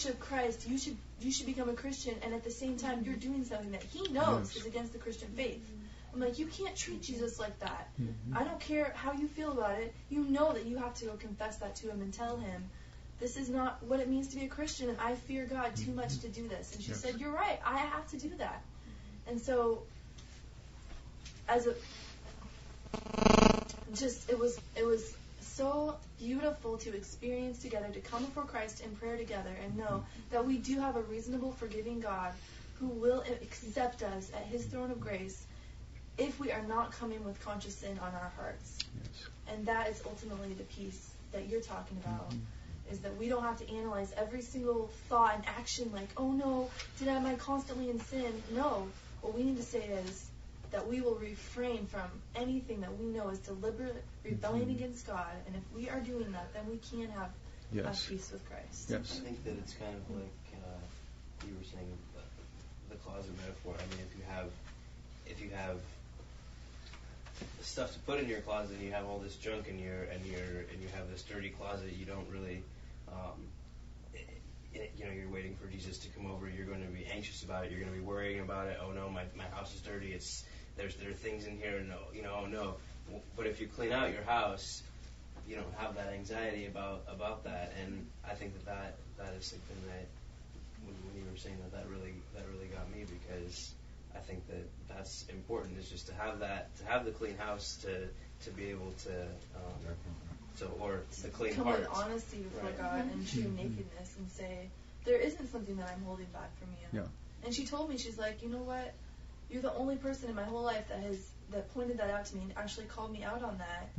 of Christ, you should become a Christian, and at the same time you're doing something that he knows is against the Christian faith. I'm like, you can't treat Jesus like that. I don't care how you feel about it. You know that you have to go confess that to him and tell him, this is not what it means to be a Christian, and I fear God too much to do this. And she said, you're right, I have to do that. And so, it was so beautiful to experience together, to come before Christ in prayer together and know that we do have a reasonable, forgiving God who will accept us at his throne of grace if we are not coming with conscious sin on our hearts. Yes. And that is ultimately the peace that you're talking about, is that we don't have to analyze every single thought and action like, oh no, am I constantly in sin? No. What we need to say is that we will refrain from anything that we know is deliberate rebellion against God, and if we are doing that, then we can have peace with Christ. Yes. I think that it's kind of like you were saying, the closet metaphor. I mean, if you have stuff to put in your closet, and you have all this junk in and you have this dirty closet, you don't really, you're waiting for Jesus to come over. You're going to be anxious about it. You're going to be worrying about it. Oh no, my house is dirty. There are things in here. No, oh no. But if you clean out your house, you don't have that anxiety about that. And I think that is something that when you were saying that really got me, because I think that's important, is just to have the clean house to be able to or the clean come heart. with honesty before God and true nakedness and say, there isn't something that I'm holding back from you. Yeah. And she told me, she's like, you know what? You're the only person in my whole life that pointed that out to me and actually called me out on that.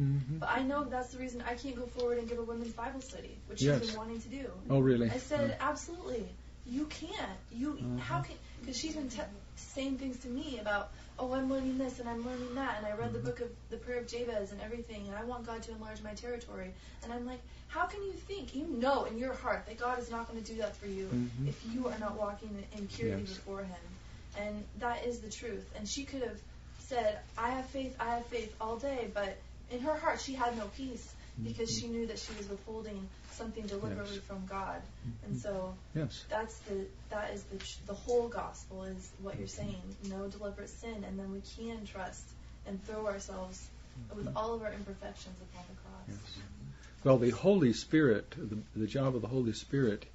But I know that's the reason I can't go forward and give a women's Bible study, which she's been wanting to do. Oh, really? I said, absolutely. You can't. How can? Because she's been saying things to me about, oh, I'm learning this and I'm learning that, and I read the book of the prayer of Jezebel and everything, and I want God to enlarge my territory. And I'm like, how can you think? You know in your heart that God is not going to do that for you if you are not walking in purity before him. And that is the truth. And she could have said, I have faith all day, but in her heart she had no peace because she knew that she was withholding something deliberately from God. And so that is the whole gospel, is what you're saying, no deliberate sin, and then we can trust and throw ourselves with all of our imperfections upon the cross. Yes. Well, the Holy Spirit, the job of the Holy Spirit,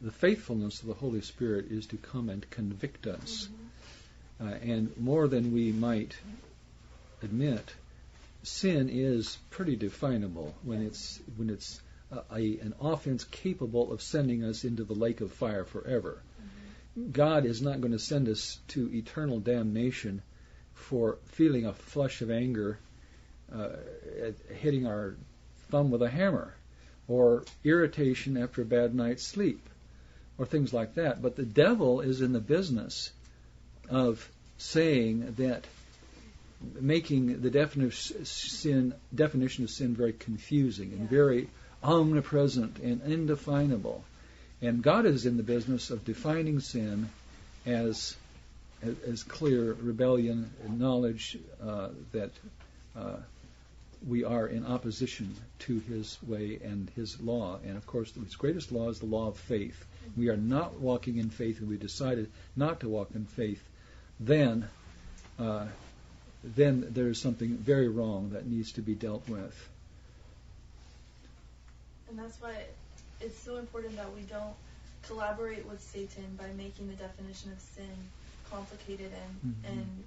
the faithfulness of the Holy Spirit is to come and convict us. And more than we might admit, sin is pretty definable when it's an offense capable of sending us into the lake of fire forever. God is not going to send us to eternal damnation for feeling a flush of anger, hitting our thumb with a hammer, or irritation after a bad night's sleep, or things like that. But the devil is in the business of saying that, making the definition of sin very confusing and very omnipresent and indefinable. And God is in the business of defining sin as clear rebellion and knowledge that we are in opposition to his way and his law. And of course, his greatest law is the law of faith. We are not walking in faith, and we decided not to walk in faith. Then there's something very wrong that needs to be dealt with. And that's why it's so important that we don't collaborate with Satan by making the definition of sin complicated and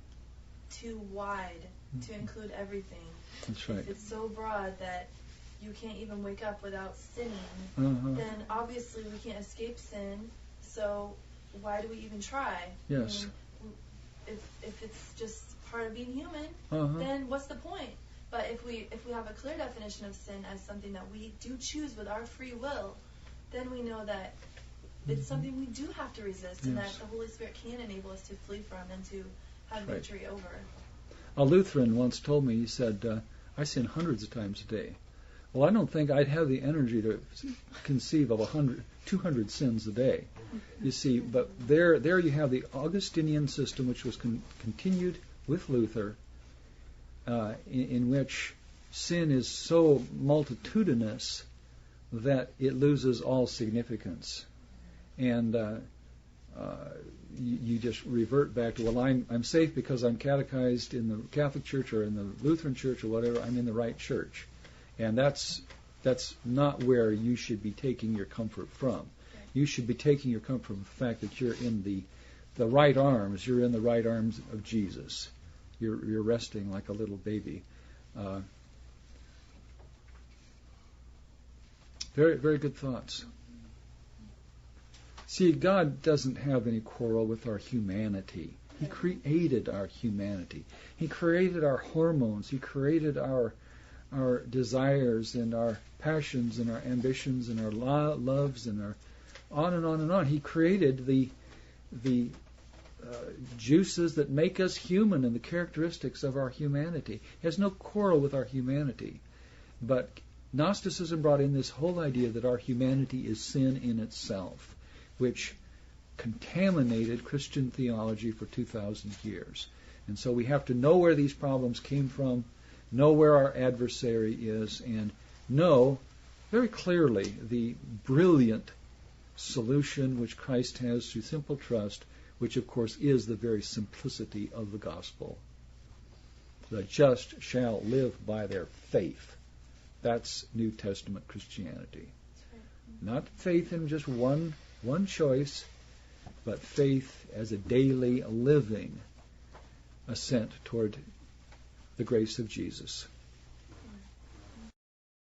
too wide to include everything. That's right. If it's so broad that you can't even wake up without sinning, then obviously we can't escape sin, so why do we even try? Yes. I mean, if it's just part of being human, then what's the point? But if we have a clear definition of sin as something that we do choose with our free will, then we know that it's something we do have to resist, and that the Holy Spirit can enable us to flee from and to have victory over. A Lutheran once told me, he said, I sin hundreds of times a day. Well, I don't think I'd have the energy to conceive of 200 sins a day. You see, but there you have the Augustinian system, which was continued with Luther, in which sin is so multitudinous that it loses all significance. and you just revert back to, well, I'm safe because I'm catechized in the Catholic Church or in the Lutheran Church or whatever. I'm in the right church, and that's not where you should be taking your comfort from. You should be taking your comfort from the fact that you're in the right arms. You're in the right arms of Jesus. You're resting like a little baby. Very, very good thoughts. See, God doesn't have any quarrel with our humanity. He created our humanity. He created our hormones. He created our desires and our passions and our ambitions and our loves and our on and on and on. He created the juices that make us human and the characteristics of our humanity. He has no quarrel with our humanity. But Gnosticism brought in this whole idea that our humanity is sin in itself, which contaminated Christian theology for 2,000 years. And so we have to know where these problems came from, know where our adversary is, and know very clearly the brilliant solution which Christ has through simple trust, which of course is the very simplicity of the gospel. The just shall live by their faith. That's New Testament Christianity. Not faith in just one choice, but faith as a daily living ascent toward the grace of Jesus.